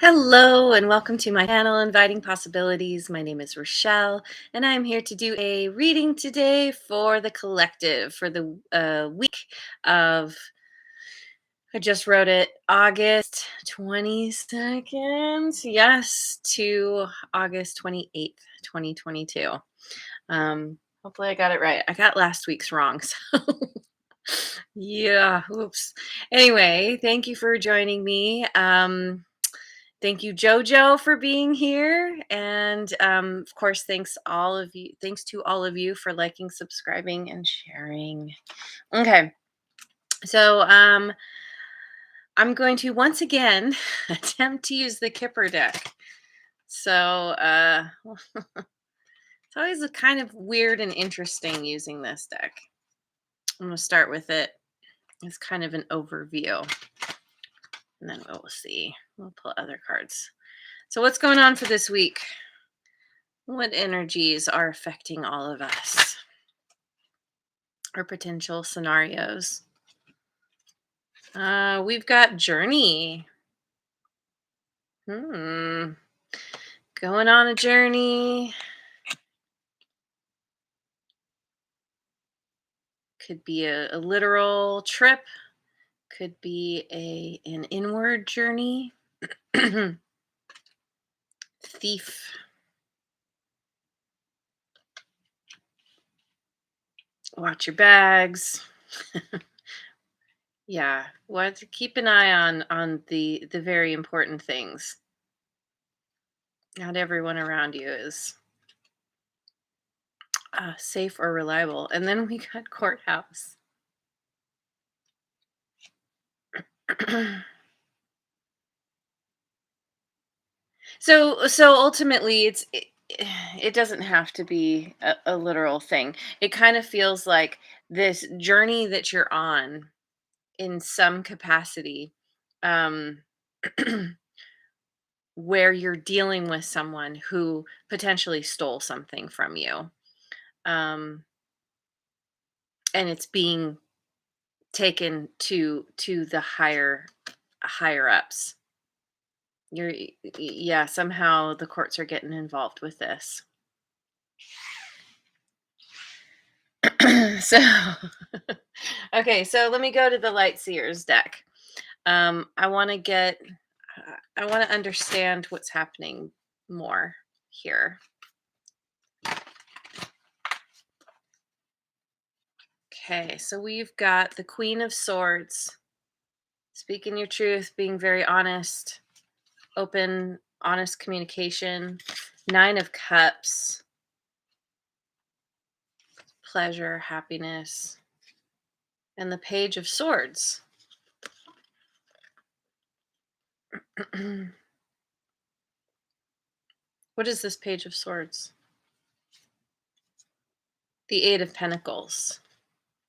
Hello and welcome to my channel, Inviting Possibilities. My name is Rochelle, and I'm here to do a reading today for the collective for the week of, I just wrote it, August 22nd, yes, to August 28th, 2022. Hopefully I got it right. I got last week's wrong, so yeah, oops. Anyway, thank you for joining me. Thank you, Jojo, for being here, and of course, Thanks to all of you for liking, subscribing, and sharing. Okay, so I'm going to once again attempt to use the Kipper deck. So it's always a kind of weird and interesting using this deck. I'm going to start with it as kind of an overview, and then we'll see. We'll pull other cards. So what's going on for this week? What energies are affecting all of us? Or potential scenarios. We've got journey. Going on a journey. Could be a literal trip. Could be an inward journey. Thief. Watch your bags. Yeah, what? Keep an eye on the very important things. Not everyone around you is safe or reliable. And then we got courthouse. So ultimately, it doesn't have to be a literal thing. It kind of feels like this journey that you're on in some capacity, um, where you're dealing with someone who potentially stole something from you, um, and it's being taken to the higher ups. Yeah, somehow the courts are getting involved with this. So okay, so let me go to the light seers deck. I want to I want to understand what's happening more here. Okay, so we've got the Queen of Swords, speaking your truth, being very honest, open, honest communication. Nine of Cups, pleasure, happiness, and the Page of Swords. What is this Page of Swords? The Eight of Pentacles.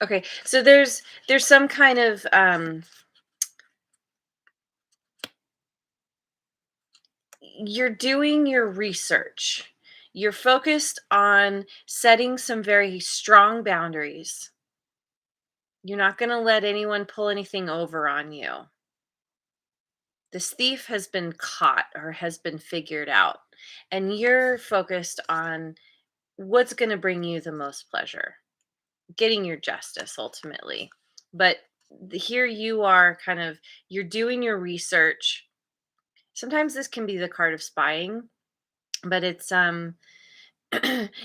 Okay, so there's some kind of you're doing your research. You're focused on setting some very strong boundaries. You're not going to let anyone pull anything over on you. This thief has been caught or has been figured out, and you're focused on what's going to bring you the most pleasure, getting your justice ultimately. But here you are you're doing your research. Sometimes this can be the card of spying, but it's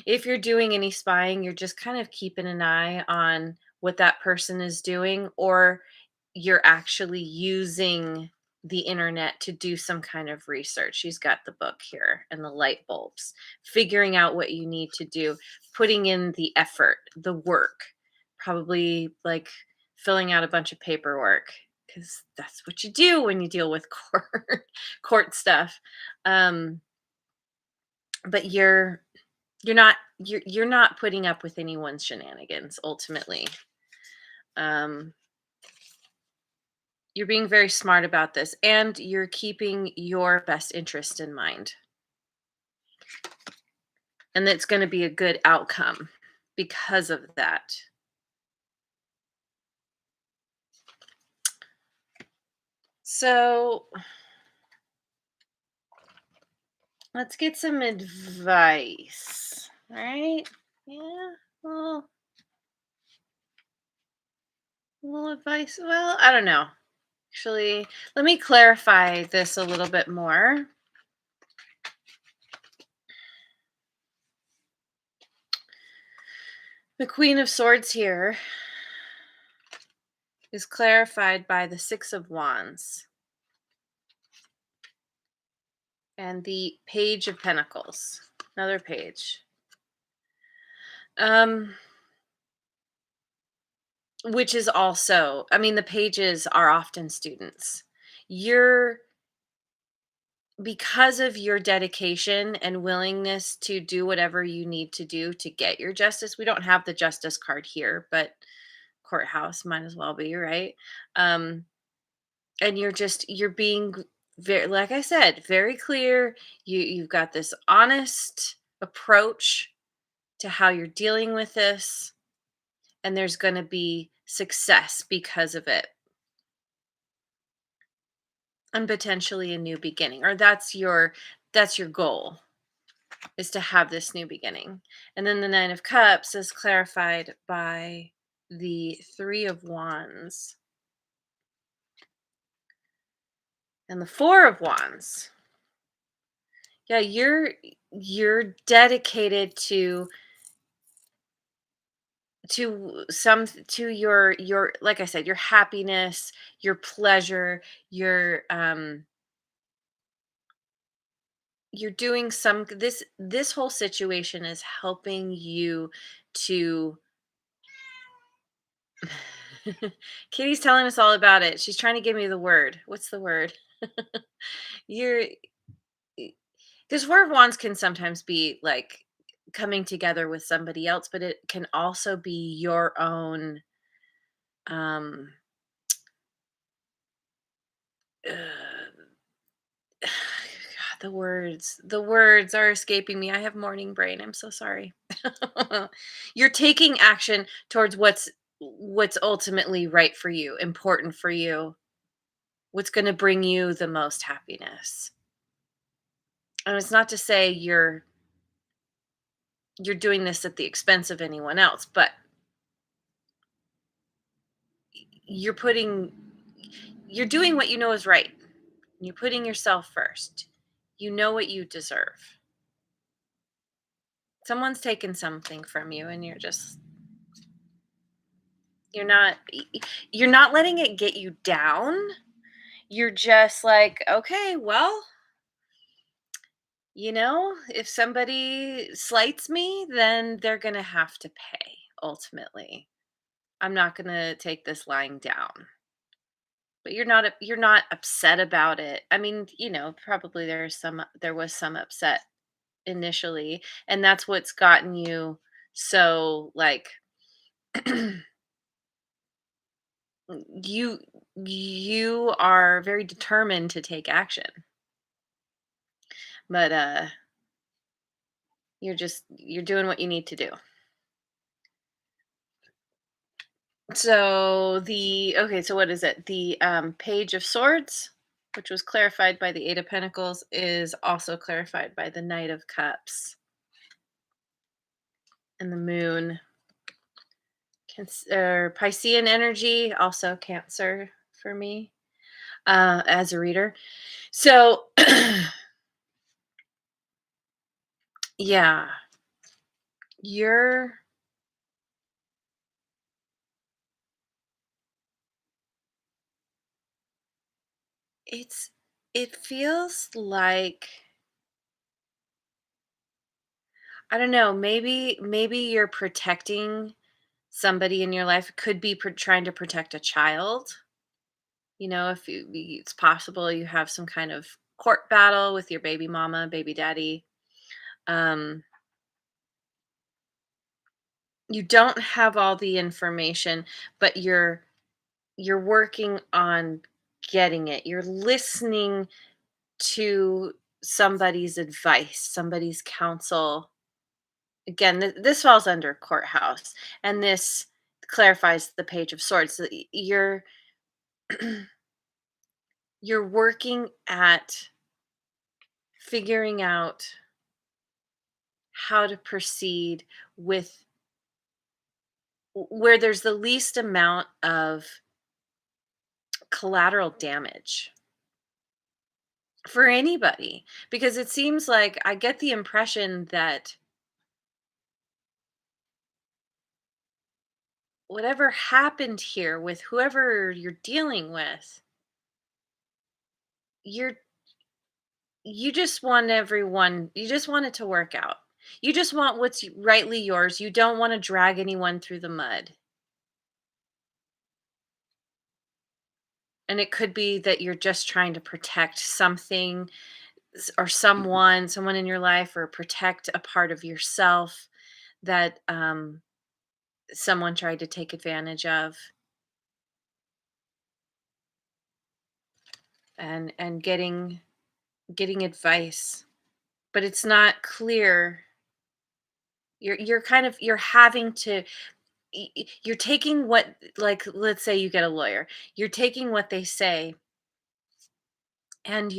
if you're doing any spying, you're just kind of keeping an eye on what that person is doing, or you're actually using the internet to do some kind of research. She's got the book here and the light bulbs, figuring out what you need to do, putting in the effort, the work, probably like filling out a bunch of paperwork, because that's what you do when you deal with court stuff. Um, but you're not putting up with anyone's shenanigans ultimately. um you're being very smart about this, and you're keeping your best interest in mind, and it's going to be a good outcome because of that. So Let's get some advice. All right. Yeah. Well, a little advice. Well, I don't know. Actually, let me clarify this a little bit more. The Queen of Swords here is clarified by the Six of Wands and the Page of Pentacles. Another page. Um, which is also, I mean, the pages are often students. You're Because of your dedication and willingness to do whatever you need to do to get your justice. We don't have the justice card here, but courthouse might as well be, right? Um, and you're being very, like I said, very clear. You've got this honest approach to how you're dealing with this, and there's going to be success because of it, and potentially a new beginning, or that's your goal, is to have this new beginning. And then the Nine of Cups is clarified by the Three of Wands and the Four of Wands. Yeah, you're dedicated to your, like I said, your happiness, your pleasure, you're doing some, this whole situation is helping you to Kitty's telling us all about it. She's trying to give me the word. What's the word? You're Because Four of Wands can sometimes be like coming together with somebody else, but it can also be your own. Um, uh, God, the words are escaping me. I have morning brain. I'm so sorry. You're taking action towards what's ultimately right for you, important for you, what's going to bring you the most happiness. And it's not to say you're doing this at the expense of anyone else, but you're putting you're doing what you know is right. You're putting yourself first. You know what you deserve. Someone's taken something from you, and you're not you're not letting it get you down. You're just like, okay, well, if somebody slights me, then they're going to have to pay ultimately. I'm not going to take this lying down. But you're not upset about it. I mean, probably there was some upset initially, and that's what's gotten you so, like, you you are very determined to take action. But you're doing what you need to do. So what is it? The Page of Swords, which was clarified by the Eight of Pentacles, is also clarified by the Knight of Cups and the Moon. Piscean energy, also Cancer for me, as a reader. So, yeah, you're. It's. It feels like, I don't know. Maybe you're protecting somebody in your life. Could be trying to protect a child. If it's possible you have some kind of court battle with your baby mama, baby daddy. Um, you don't have all the information, but you're working on getting it. You're listening to somebody's advice, somebody's counsel. Again, this falls under courthouse, and this clarifies the Page of Swords. So you're working at figuring out how to proceed with where there's the least amount of collateral damage for anybody, because it seems like I get the impression that whatever happened here with whoever you're dealing with, you're you just want you just want it to work out. You just want what's rightly yours. You don't want to drag anyone through the mud. And it could be that you're just trying to protect something or someone in your life, or protect a part of yourself that someone tried to take advantage of, and getting advice, but it's not clear. You're kind of you're having to you're taking what, like, let's say you get a lawyer, you're taking what they say, and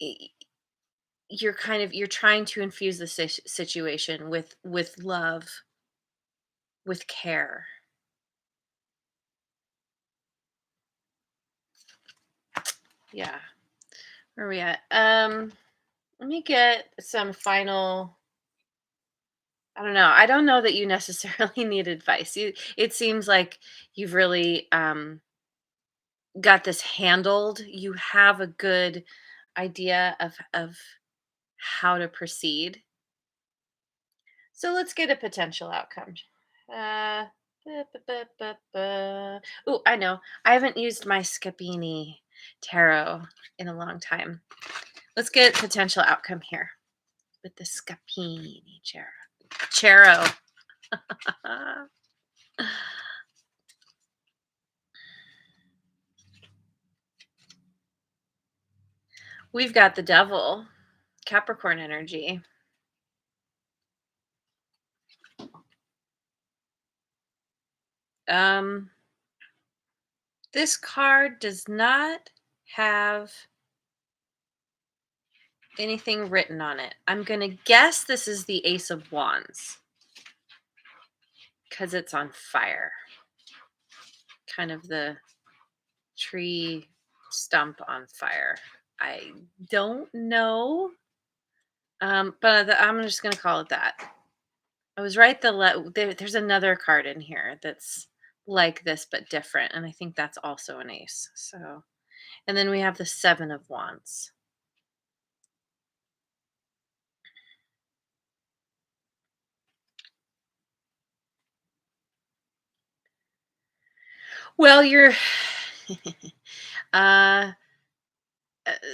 y- you're kind of you're trying to infuse the situation with love, with care. Yeah. Where are we at? Let me get some final. I don't know. I don't know that you necessarily need advice. It seems like you've really got this handled. You have a good idea of how to proceed. So let's get a potential outcome. Uh, Oh, I know. I haven't used my Scapini tarot in a long time. Let's get potential outcome here with the Scapini tarot. Tarot. We've got the devil, Capricorn energy. Um, this card does not have anything written on it. I'm going to guess this is the Ace of Wands because it's on fire. Kind of the tree stump on fire. I don't know. I'm just going to call it that. I was right. There's another card in here that's like this but different, and I think that's also an ace. So, and then we have the Seven of Wands. Well, you're uh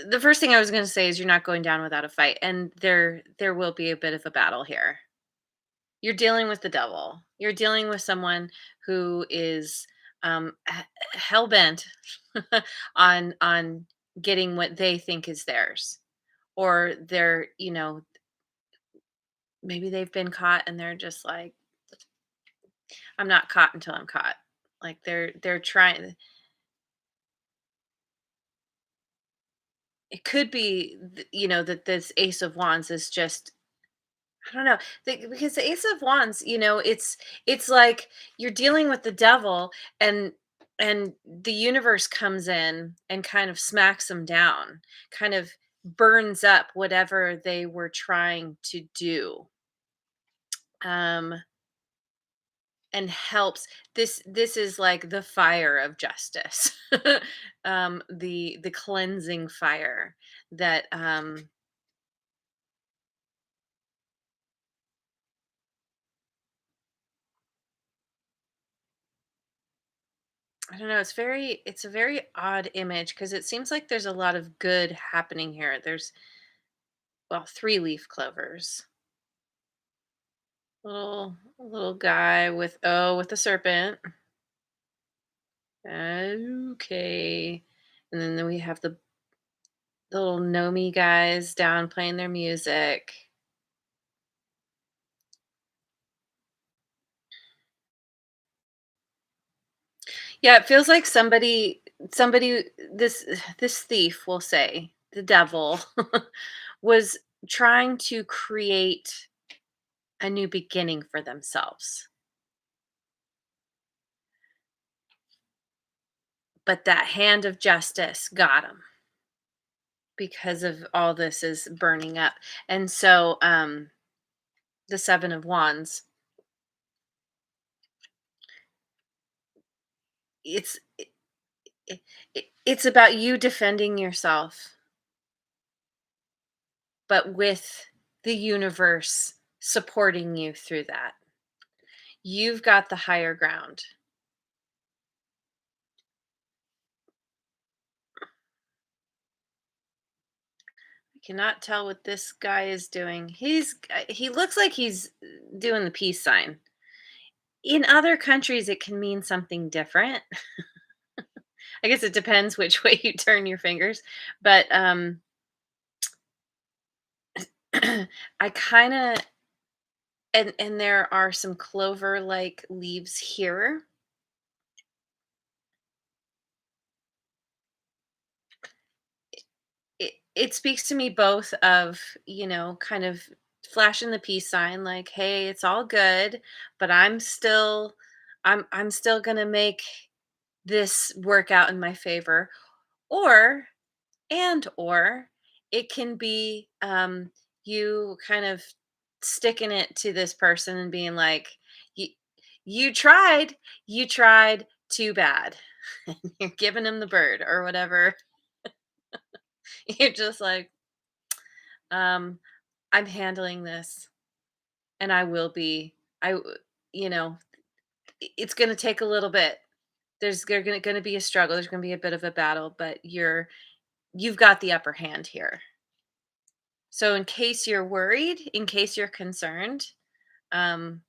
the first thing I was going to say is you're not going down without a fight, and there will be a bit of a battle here. You're dealing with the devil. You're dealing with someone who is hell bent on getting what they think is theirs, or they're, maybe they've been caught and they're just like, I'm not caught until I'm caught. Like they're trying. It could be that this Ace of Wands is just, I don't know, because the Ace of Wands, it's like you're dealing with the devil, and the universe comes in and kind of smacks them down, kind of burns up whatever they were trying to do. Um and helps. This is like the fire of justice. The cleansing fire that I don't know, it's a very odd image because it seems like there's a lot of good happening here. There's, well, three leaf clovers. Little guy with a serpent. Okay. And then we have the little gnomey guys down playing their music. Yeah, it feels like somebody this thief will say. the devil, was trying to create a new beginning for themselves. But that hand of justice got him because of all this is burning up. And so the 7 of wands, it's it, it's about you defending yourself, but with the universe supporting you through that. You've got the higher ground. I cannot tell what this guy is doing. He looks like he's doing the peace sign. In other countries it can mean something different. I guess it depends which way you turn your fingers, but I kind of, and there are some clover like leaves here. It speaks to me both of, kind of flashing the peace sign like, "Hey, it's all good, but I'm still going to make this work out in my favor." Or or it can be you kind of sticking it to this person and being like, you you tried too bad. You're giving him the bird or whatever. You're just like, um I'm handling this, and I will be. You know, it's going to take a little bit. There's going to be a struggle. There's going to be a bit of a battle, but you've got the upper hand here. So in case you're worried, in case you're concerned, um,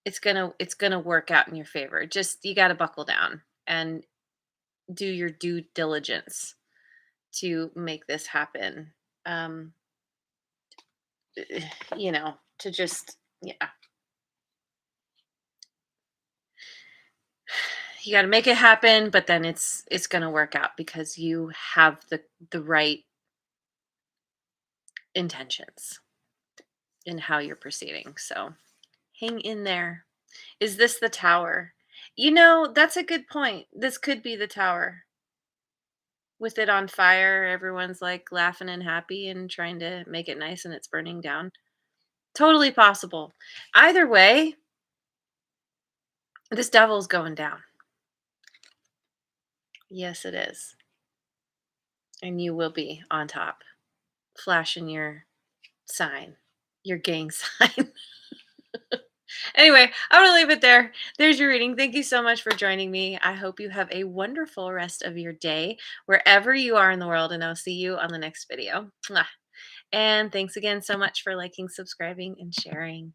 it's gonna work out in your favor. Just you got to buckle down and do your due diligence to make this happen. Um, to just, yeah, you got to make it happen. But then it's gonna work out because you have the right intentions in how you're proceeding. So hang in there. Is this the tower? That's a good point. This could be the tower. With it on fire, everyone's like laughing and happy and trying to make it nice and it's burning down. Totally possible. Either way, this devil's going down. Yes, it is. And you will be on top, flashing your sign, your gang sign. Anyway, I'm going to leave it there. There's your reading. Thank you so much for joining me. I hope you have a wonderful rest of your day, wherever you are in the world, and I'll see you on the next video. Mwah. And thanks again so much for liking, subscribing, and sharing.